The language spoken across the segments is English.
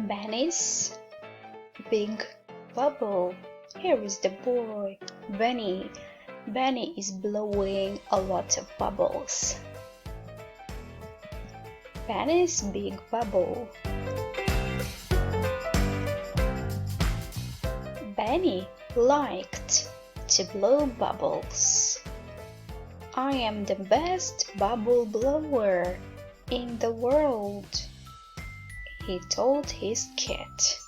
Benny's big bubble. Here is the boy, Benny. Benny is blowing a lot of bubbles. Benny's big bubble. Benny liked to blow bubbles. I am the best bubble blower in the world, he told his kit.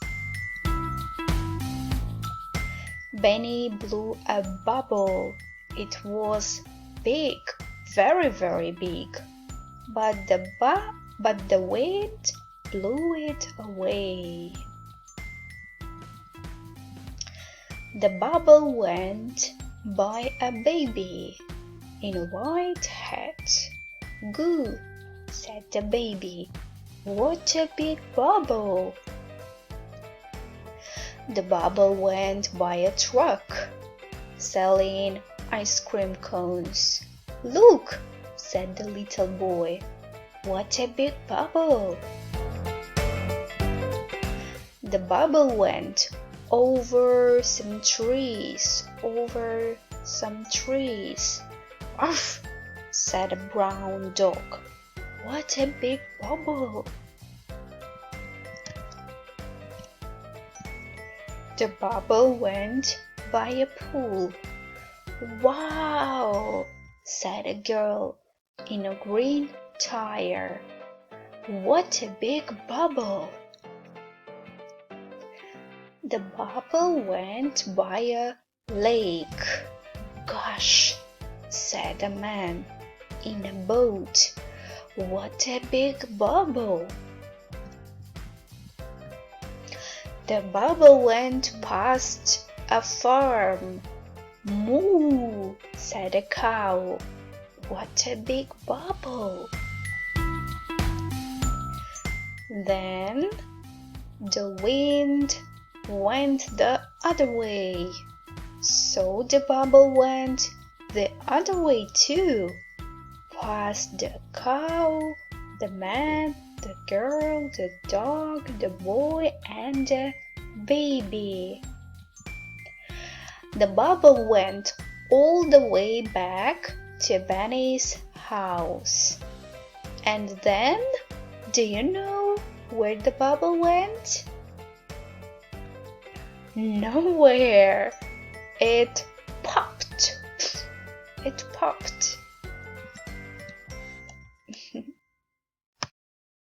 Benny blew a bubble. It was big, very, very big, but the wind blew it away. The bubble went by a baby in a white hat. "Goo," said the baby. "What a big bubble!" The bubble went by a truck selling ice cream cones. "Look," said the little boy. "What a big bubble!" The bubble went over some trees. "Uff," said a brown dog. "What a big bubble!" The bubble went by a pool. "Wow," said a girl in a green tire. "What a big bubble!" The bubble went by a lake. "Gosh," said a man in a boat. "What a big bubble!" The bubble went past a farm. "Moo," said a cow. "What a big bubble!" Then the wind went the other way, so the bubble went the other way too, past the cow, the man, the girl, the dog, the boy, and the baby. The bubble went all the way back to Benny's house. And then, do you know where the bubble went? Nowhere. It popped. It popped.